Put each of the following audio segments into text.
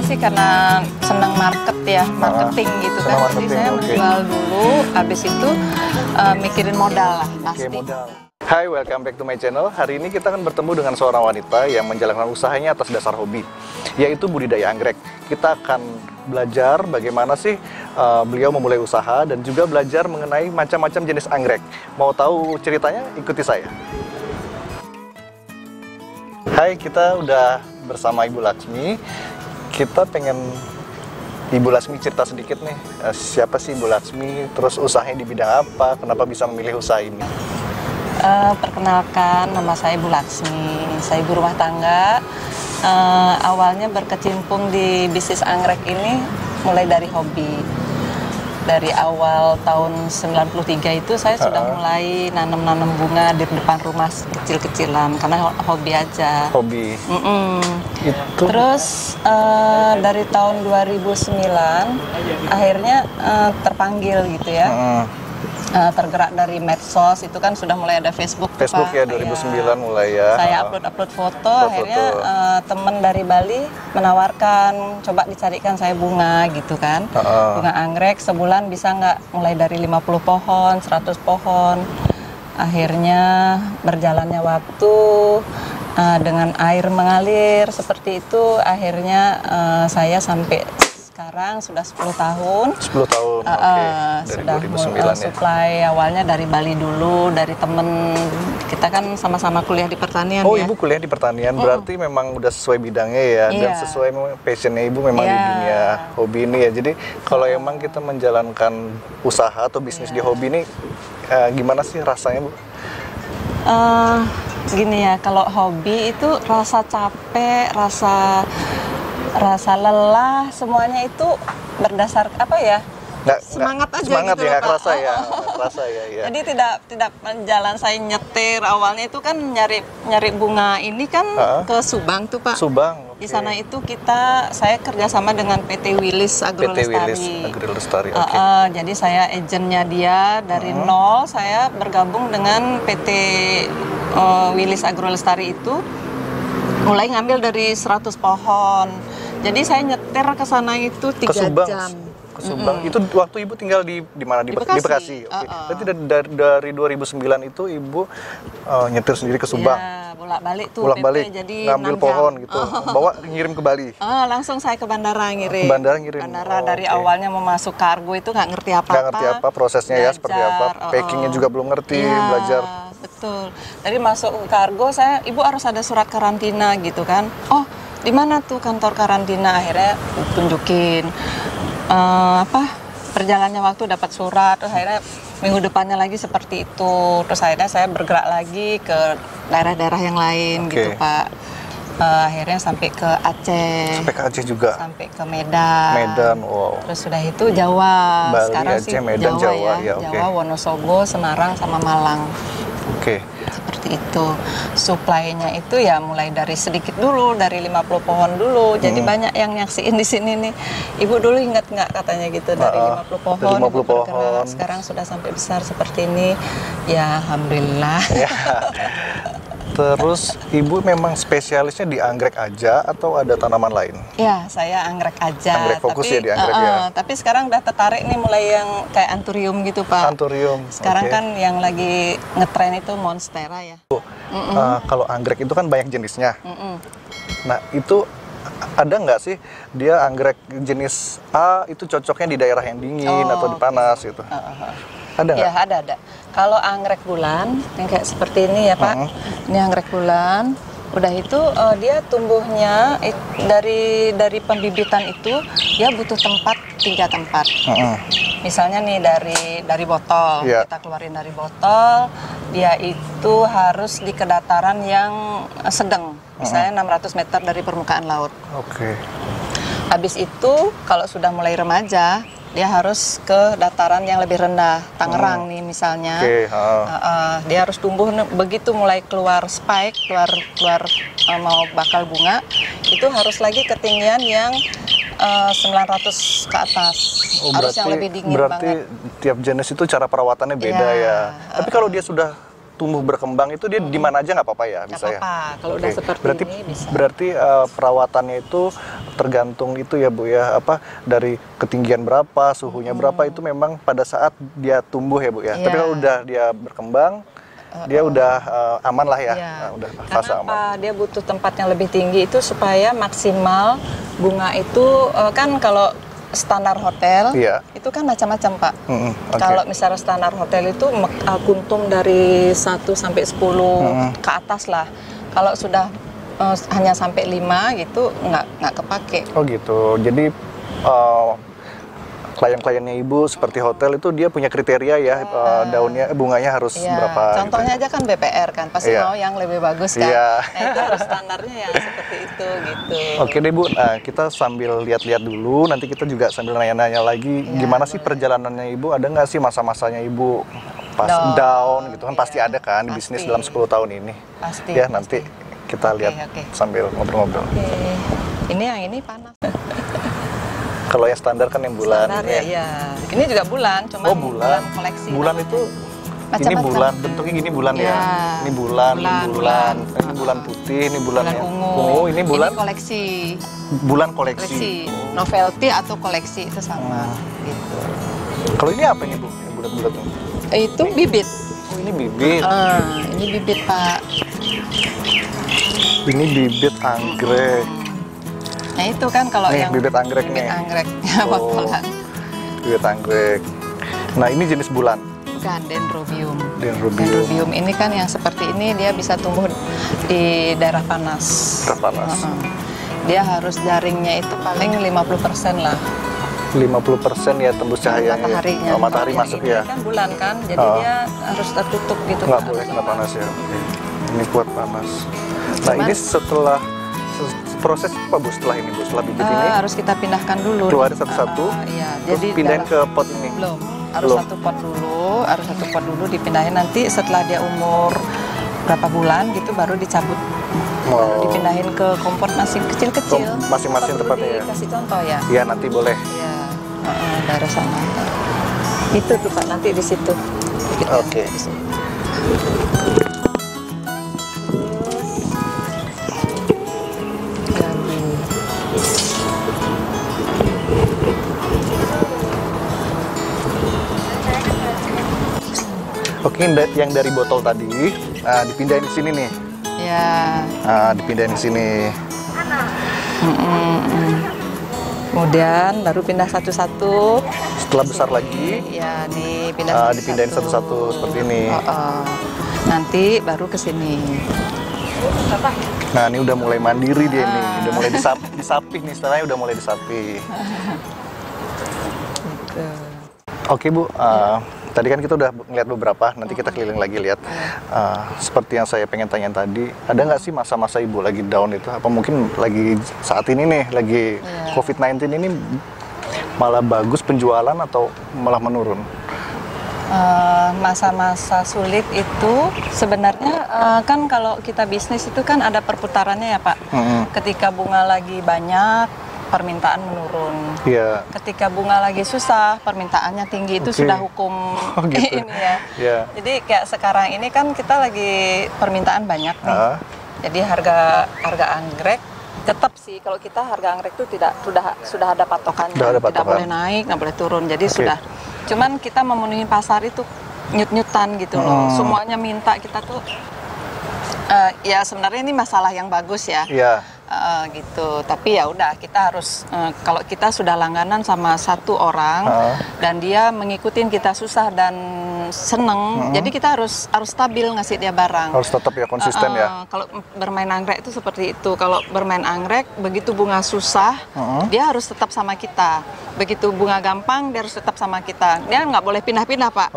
sih karena senang market ya, marketing gitu kan. Jadi saya menjual dulu, habis itu mikirin modal lah pasti. Modal. Hai, welcome back to my channel. Hari ini kita akan bertemu dengan seorang wanita yang menjalankan usahanya atas dasar hobi, yaitu budidaya anggrek. Kita akan belajar bagaimana sih beliau memulai usaha dan juga belajar mengenai macam-macam jenis anggrek. Mau tahu ceritanya? Ikuti saya. Hai, kita udah bersama Ibu Laksmi. Kita pengen Ibu Laksmi cerita sedikit nih, siapa sih Ibu Laksmi, terus usahanya di bidang apa, kenapa bisa memilih usaha ini? Perkenalkan, nama saya Ibu Laksmi, saya ibu rumah tangga. Awalnya berkecimpung di bisnis anggrek ini mulai dari hobi. Dari awal tahun 93 itu saya sudah mulai nanam-nanam bunga di depan rumah kecil-kecilan karena hobi aja. Hobi. Itu. Terus dari tahun 2009 akhirnya terpanggil gitu ya. Tergerak dari medsos, itu kan sudah mulai ada Facebook tuh, Facebook Pak. ya, 2009 mulai ya. Saya upload foto, akhirnya teman dari Bali menawarkan coba dicarikan saya bunga gitu kan. Bunga anggrek sebulan bisa nggak, mulai dari 50 pohon, 100 pohon. Akhirnya berjalannya waktu dengan air mengalir seperti itu, akhirnya saya sampai sekarang sudah 10 tahun. 10 tahun, oke. Dari Sudah 2009 ya. supply awalnya dari Bali dulu, dari temen. Kita kan sama-sama kuliah di pertanian Oh, ya. Ibu kuliah di pertanian, berarti memang udah sesuai bidangnya ya. Dan sesuai passionnya Ibu memang di dunia hobi ini ya. Jadi kalau emang kita menjalankan usaha atau bisnis di hobi ini, gimana sih rasanya, Bu? Gini ya, kalau hobi itu rasa capek, rasa lelah, semuanya itu berdasar apa ya? Semangat aja semangat gitu ya, loh, Pak. kerasa ya, kerasa ya. Jadi tidak jalan saya nyetir awalnya itu kan nyari bunga ini kan ke Subang tuh, Pak. Subang. Di sana itu saya kerjasama dengan PT Willis Agrolestari. Jadi saya agennya dia dari nol, saya bergabung dengan PT Willis Agrolestari itu, mulai ngambil dari 100 pohon. Jadi saya nyetir ke sana itu 3 jam. Ke Subang. Itu waktu Ibu tinggal di mana? Di Bekasi. Oke. Berarti dari 2009 itu Ibu nyetir sendiri ke Subang. Ya, bolak-balik tuh. Bolak-balik. Jadi ngambil pohon gitu. Bawa ngirim ke Bali. Langsung saya ke bandara ngirim. Ke bandara Dari awalnya mau masuk kargo itu nggak ngerti apa-apa. Nggak ngerti apa prosesnya, belajar, ya seperti apa. Packingnya juga belum ngerti, belajar. Betul. Jadi masuk ke kargo, Ibu harus ada surat karantina gitu kan. Oh, di mana tuh kantor karantina? Akhirnya tunjukin perjalannya waktu dapat surat, terus akhirnya minggu depannya lagi seperti itu. Terus akhirnya saya bergerak lagi ke daerah-daerah yang lain gitu, Pak. Akhirnya sampai ke Aceh. Sampai ke Aceh juga. Sampai ke Medan. Medan, wow. Terus sudah itu Jawa. Bali, sekarang Aceh, sih Medan, Jawa ya. Jawa, Wonosobo, Semarang sama Malang. Oke. Seperti itu. Supply-nya itu ya mulai dari sedikit dulu, dari 50 pohon dulu. Jadi banyak yang nyaksiin di sini nih. Ibu dulu ingat nggak katanya gitu, dari 50 pohon, dari 50 pohon. Sekarang sudah sampai besar seperti ini. Ya, alhamdulillah. Ya. Terus Ibu memang spesialisnya di anggrek aja atau ada tanaman lain? Ya, saya anggrek aja. Anggrek fokus ya di anggrek ya. Tapi sekarang udah tertarik nih mulai yang kayak anthurium gitu, Pak. Anthurium. Sekarang kan yang lagi ngetren itu monstera ya. Kalau anggrek itu kan banyak jenisnya. Nah, itu ada nggak sih dia anggrek jenis A itu cocoknya di daerah yang dingin atau di panas gitu? Ada nggak? Ya, ada. Kalau anggrek bulan yang kayak seperti ini ya, Pak. Ini anggrek bulan. Udah itu dia tumbuhnya dari pembibitan itu dia butuh 3 tempat. Misalnya nih dari botol, kita keluarin dari botol, dia itu harus di kedataran yang sedang. Misalnya 600 meter dari permukaan laut. Oke. Habis itu kalau sudah mulai remaja, dia harus ke dataran yang lebih rendah, Tangerang nih misalnya. Dia harus tumbuh begitu mulai keluar spike, keluar mau bakal bunga, itu harus lagi ketinggian yang 900 ke atas. Harus yang lebih dingin berarti banget. Tiap jenis itu cara perawatannya beda ya. Tapi kalau dia sudah tumbuh berkembang itu dia di mana aja nggak apa-apa ya, bisa ya? Apa-apa. Kalau udah seperti ini bisa. Berarti perawatannya itu tergantung itu ya Bu ya, apa dari ketinggian berapa, suhunya berapa itu memang pada saat dia tumbuh ya Bu ya. Tapi kalau udah dia berkembang, dia udah aman lah ya, udah fase aman. Kenapa dia butuh tempat yang lebih tinggi itu supaya maksimal bunga itu kan kalau standar hotel itu kan macam-macam Pak. Kalau misalnya standar hotel itu kuntum dari 1 sampai 10 ke atas lah. Kalau sudah hanya sampai 5 gitu nggak kepake. Oh gitu. Jadi klien-kliennya Ibu seperti hotel itu dia punya kriteria ya, daunnya bunganya harus berapa. Contohnya gitu. Aja kan BPR kan pasti mau yang lebih bagus kan. Nah itu harus standarnya yang seperti itu gitu. Oke deh Bu, kita sambil lihat-lihat dulu, nanti kita juga sambil nanya-nanya lagi gimana sih perjalanannya Ibu, ada nggak sih masa-masanya Ibu pas down gitu kan, pasti ada kan di bisnis dalam 10 tahun ini. Pasti. Ya nanti kita lihat sambil ngobrol-ngobrol. Ini yang ini panas. Kalau yang standar kan yang bulan. Standar ya. Ini juga bulan, cuma bulan koleksi. Bulan itu ini bulan, bentuknya gini bulan ya. Ini bulan. Ini bulan putih, ini bulan yang ungu. Ini bulan ini koleksi. Bulan koleksi. Novelty atau koleksi itu sama gitu. Kalau ini apa ini Bu? Yang bulat-bulat tuh? Itu bibit. Oh, ini bibit. Ini bibit Pak. Ini bibit anggrek. Nah itu kan kalau yang bibit anggrek nih. Bibit anggreknya potolan. Bibit anggrek. Nah ini jenis bulan. Bukan, dendrobium. Dendrobium ini kan yang seperti ini dia bisa tumbuh di daerah panas. Daerah panas. Dia harus jaringnya itu paling 50% lah. 50% ya tembus cahayanya. Mataharinya. Matahari masuk ya. Ini kan bulan kan, jadi dia harus tertutup gitu. Nggak boleh kena panas ya. Ini kuat panas. Nah ini setelah proses apa Bu setelah ini Bu? Setelah bibit ini harus kita pindahkan dulu. Keluarin satu-satu. Jadi pindahin ke pot ini. Belum. Harus satu pot dulu dipindahin, nanti setelah dia umur berapa bulan gitu baru dicabut. Baru dipindahin ke kompor masing kecil-kecil. Masing-masing tempatnya ya. Kasih contoh ya. Iya, nanti boleh. Iya. Daerah sana. Itu tuh Pak, nanti di situ. Oke. Oke, yang dari botol tadi, dipindahin di sini nih. Ya. Dipindahin di sini. Kemudian baru pindah satu-satu. Setelah besar lagi, ya dipindahin satu-satu seperti ini. Nanti baru ke sini. Nah, ini udah mulai mandiri dia nih, udah mulai disapih nih, setelahnya udah mulai disapih. Gitu. Oke Bu, tadi kan kita udah ngeliat beberapa, nanti kita keliling lagi lihat. Seperti yang saya pengen tanya tadi, ada nggak sih masa-masa Ibu lagi down itu? Apa mungkin lagi saat ini nih, lagi COVID-19 ini malah bagus penjualan atau malah menurun? Masa-masa sulit itu sebenarnya kan kalau kita bisnis itu kan ada perputarannya ya Pak. Ketika bunga lagi banyak, permintaan menurun. Ketika bunga lagi susah, permintaannya tinggi, itu sudah hukum gitu. Ini ya. Jadi kayak sekarang ini kan kita lagi permintaan banyak nih. Jadi harga anggrek tetap sih, kalau kita harga anggrek itu sudah ada patokannya. Tidak boleh naik, nggak boleh turun. Jadi sudah. Cuman kita memenuhi pasar itu nyut-nyutan gitu loh. Semuanya minta, kita tuh ya sebenarnya ini masalah yang bagus ya. Gitu, tapi ya udah kita harus kalau kita sudah langganan sama satu orang dan dia mengikutin kita susah dan seneng, jadi kita harus stabil ngasih dia barang. Harus tetap ya konsisten ya. Kalau bermain anggrek itu seperti itu. Kalau bermain anggrek begitu bunga susah, dia harus tetap sama kita. Begitu bunga gampang, dia harus tetap sama kita. Dia nggak boleh pindah-pindah Pak.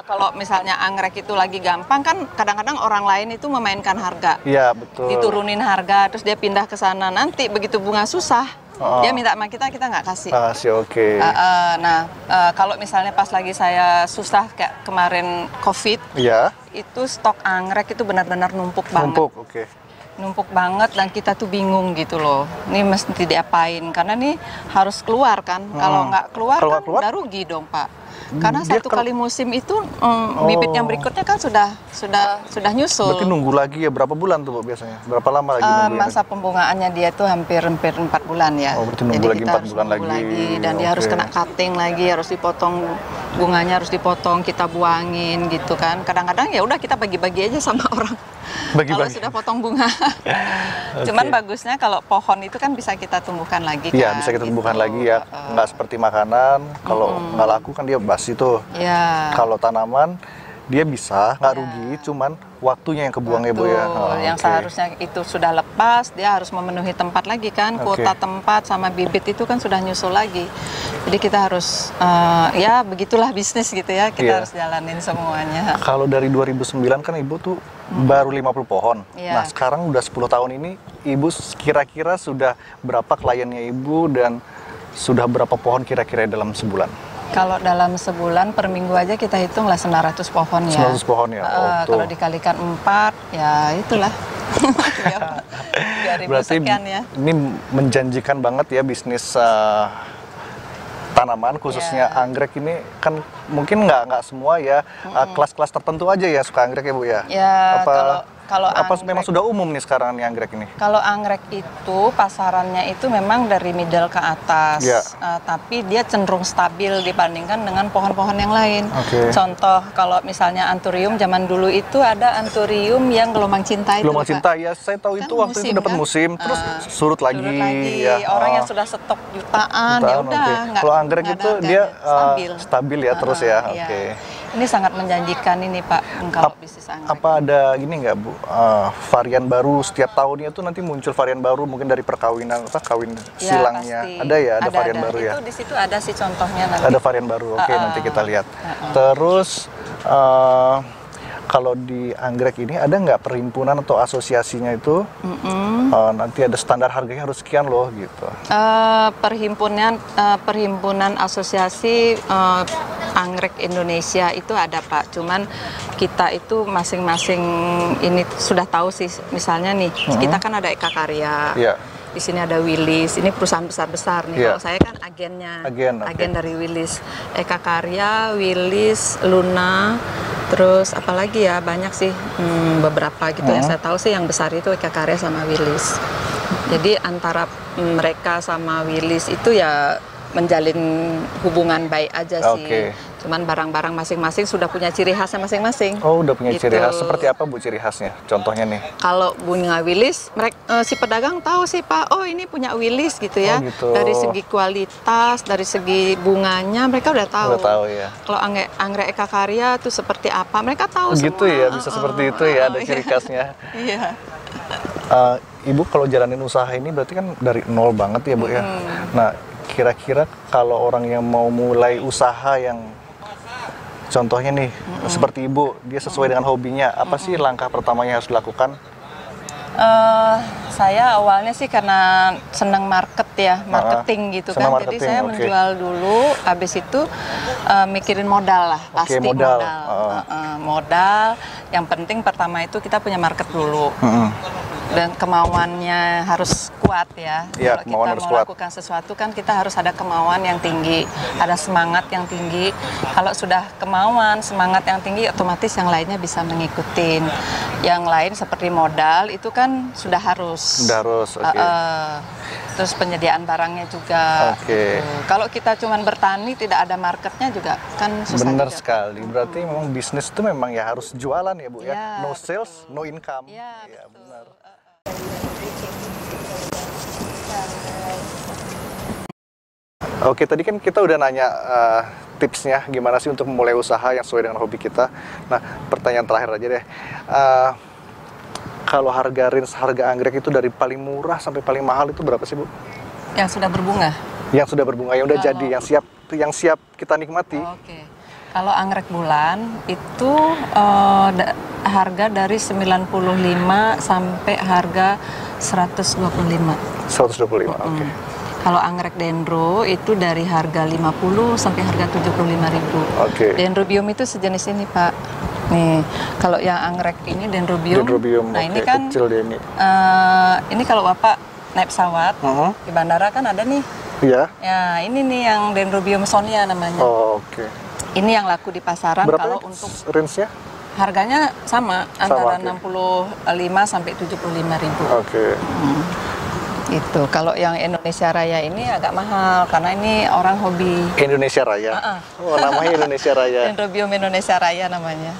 Kalau misalnya anggrek itu lagi gampang kan kadang-kadang orang lain itu memainkan harga. Iya betul. Diturunin harga, terus dia pindah ke sana. Nanti begitu bunga susah, dia minta sama kita nggak kasih. Oke. Kalau misalnya pas lagi saya susah kayak kemarin COVID, itu stok anggrek itu benar-benar numpuk banget. Numpuk banget dan kita tuh bingung gitu loh. Ini mesti diapain karena nih harus keluar kan. Kalau nggak keluar kan udah rugi dong Pak. Karena Dia satu kali musim itu bibit yang berikutnya kan sudah nyusul. Berarti nunggu lagi ya berapa bulan tuh Bu biasanya? Berapa lama lagi nunggunya? Masa pembungaannya dia tuh hampir 4 bulan ya. Oh, berarti nunggu Jadi lagi kita 4 harus bulan nunggu lagi. dan dia harus kena cutting lagi, harus dipotong bunganya, harus dipotong, kita buangin gitu kan. Kadang-kadang ya udah kita bagi-bagi aja sama orang. Kalau sudah potong bunga. Cuman bagusnya kalau pohon itu kan bisa kita tumbuhkan lagi kan. Iya, bisa kita tumbuhkan lagi ya. Nggak seperti makanan, kalau nggak laku kan dia basi tuh. Iya. Kalau tanaman dia bisa nggak rugi, cuman waktunya yang kebuang ya Bu ya. Yang seharusnya itu sudah lepas, dia harus memenuhi tempat lagi kan. Kuota tempat sama bibit itu kan sudah nyusul lagi. Jadi kita harus ya begitulah bisnis gitu ya. Kita harus jalanin semuanya. Kalau dari 2009 kan Ibu tuh baru 50 pohon. Nah, sekarang udah 10 tahun ini Ibu kira-kira sudah berapa kliennya Ibu dan sudah berapa pohon kira-kira dalam sebulan? Kalau dalam sebulan per minggu aja kita hitunglah 900 pohon ya. 900 pohon ya. Kalau dikalikan 4 ya itulah. 3.000 Berarti sekian ya. Ini menjanjikan banget ya bisnis tanaman khususnya anggrek ini kan mungkin nggak semua ya kelas-kelas tertentu aja ya suka anggrek ya Bu ya. Ya kalau apa anggrek, memang sudah umum nih sekarang nih anggrek ini? Kalau anggrek itu pasarannya itu memang dari middle ke atas, tapi dia cenderung stabil dibandingkan dengan pohon-pohon yang lain. Contoh kalau misalnya anthurium zaman dulu itu ada anthurium yang gelombang cinta itu. Gelombang cinta ya, saya tahu kan itu waktu itu dapat musim, terus surut lagi. Ya. Orang yang sudah stok jutaan ya udah. Kalau anggrek itu dia stabil ya terus ya. Ini sangat menjanjikan ini Pak kalau bisnis anggrek. Apa ada gini nggak Bu, varian baru setiap tahunnya tuh nanti muncul varian baru mungkin dari perkawinan kawin silangnya pasti. Ada ya, ada varian baru ya. Itu di situ ada sih contohnya nanti. Ada varian baru, oke nanti kita lihat. Terus kalau di anggrek ini ada nggak perhimpunan atau asosiasinya itu? Nanti ada standar harganya harus sekian loh gitu. Perhimpunan asosiasi anggrek Indonesia itu ada Pak. Cuman kita itu masing-masing ini sudah tahu sih. Misalnya nih kita kan ada Eka Karya. Di sini ada Willis, ini perusahaan besar-besar nih. Kalau saya kan agennya, agen dari Willis, Eka Karya, Willis, Luna, terus apalagi ya banyak sih beberapa gitu ya. Saya tahu sih yang besar itu Eka Karya sama Willis. Jadi antara mereka sama Willis itu ya menjalin hubungan baik aja sih. Cuman barang-barang masing-masing sudah punya ciri khasnya masing-masing. Oh, udah punya ciri khas. Seperti apa Bu ciri khasnya? Contohnya nih. Kalau bunga Willis, si pedagang tahu sih Pak, oh ini punya Willis gitu ya. Dari segi kualitas, dari segi bunganya mereka udah tahu. Udah tahu ya. Kalau anggrek Eka Karya itu seperti apa, mereka tahu semua. Gitu ya, bisa seperti itu ya, ada ciri khasnya. Iya. Ibu kalau jalanin usaha ini berarti kan dari nol banget ya Bu ya. Nah, kira-kira kalau orang yang mau mulai usaha yang contohnya nih seperti Ibu, dia sesuai dengan hobinya, apa sih langkah pertamanya harus dilakukan? Saya awalnya sih karena senang marketing gitu kan. Jadi saya menjual dulu, habis itu mikirin modal lah, pasti modal. Modal, yang penting pertama itu kita punya market dulu. Dan kemauannya harus kuat ya. Kalau kita mau lakukan sesuatu kan kita harus ada kemauan yang tinggi, ada semangat yang tinggi. Kalau sudah kemauan, semangat yang tinggi, otomatis yang lainnya bisa mengikuti. Yang lain seperti modal itu kan sudah harus. Terus penyediaan barangnya juga. Kalau kita cuma bertani tidak ada marketnya juga kan susah. Benar sekali. Berarti memang bisnis itu memang ya harus jualan ya Bu ya. No sales, no income. Ya, benar. Oke, tadi kan kita udah nanya tipsnya gimana sih untuk memulai usaha yang sesuai dengan hobi kita. Nah, pertanyaan terakhir aja deh. Kalau harga anggrek itu dari paling murah sampai paling mahal itu berapa sih Bu? Yang sudah berbunga? Yang sudah berbunga, yang udah jadi, yang siap kita nikmati. Kalau anggrek bulan itu harga dari 95 sampai harga 125. 125, oke. Kalau anggrek dendro itu dari harga 50 sampai harga 75.000. Dendrobium itu sejenis ini Pak. Nih, kalau yang anggrek ini dendrobium. Nah, ini kan kecil deh ini. Ini kalau Bapak naik pesawat di bandara kan ada nih. Iya. Ya, ini nih yang dendrobium sonia namanya. Ini yang laku di pasaran. Berapa kalau ya untuk range-nya? harganya sama antara oke. 65 sampai 75.000. Oke. Itu kalau yang Indonesia Raya ini agak mahal karena ini orang hobi. Indonesia Raya. Oh, namanya Indonesia Raya. Dendrobium Indonesia Raya namanya.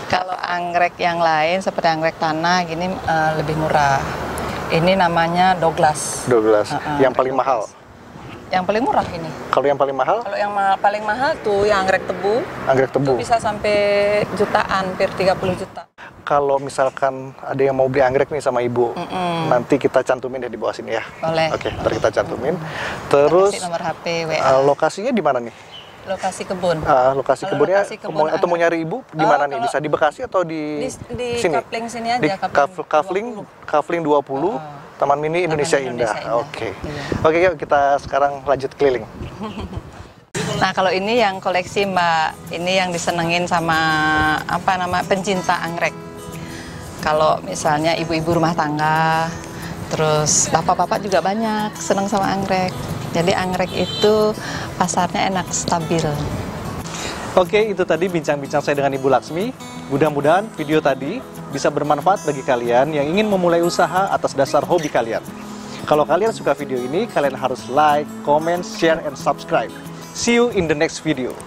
Kalau anggrek yang lain seperti anggrek tanah gini lebih murah. Ini namanya Douglas. Douglas. Yang paling mahal. Yang paling murah ini. Kalau yang paling mahal? Kalau yang paling mahal tuh yang anggrek tebu. Anggrek tebu. Itu bisa sampai jutaan, hampir 30 juta. Kalau misalkan ada yang mau beli anggrek nih sama ibu, nanti kita cantumin deh di bawah sini ya. Boleh. Oke, ntar kita cantumin. Terus Kasih nomor HP, WA. lokasinya di mana nih? Lokasi kebun. Lokasi Kalau kebunnya lokasi kebun atau mau nyari ibu di mana nih? kalau Bisa di Bekasi atau di sini? Kafling sini aja. Di Kafling 20, Taman Mini Indonesia Indonesia Indah. Indah. Oke. Iya. Oke, yuk kita sekarang lanjut keliling. Nah, kalau ini yang koleksi Mbak, ini yang disenengin sama pencinta anggrek. Kalau misalnya ibu-ibu rumah tangga, terus bapak-bapak juga banyak seneng sama anggrek. Jadi anggrek itu pasarnya enak, stabil. Oke, itu tadi bincang-bincang saya dengan Ibu Laksmi. Mudah-mudahan video tadi bisa bermanfaat bagi kalian yang ingin memulai usaha atas dasar hobi kalian. Kalau kalian suka video ini, kalian harus like, comment, share, and subscribe. See you in the next video.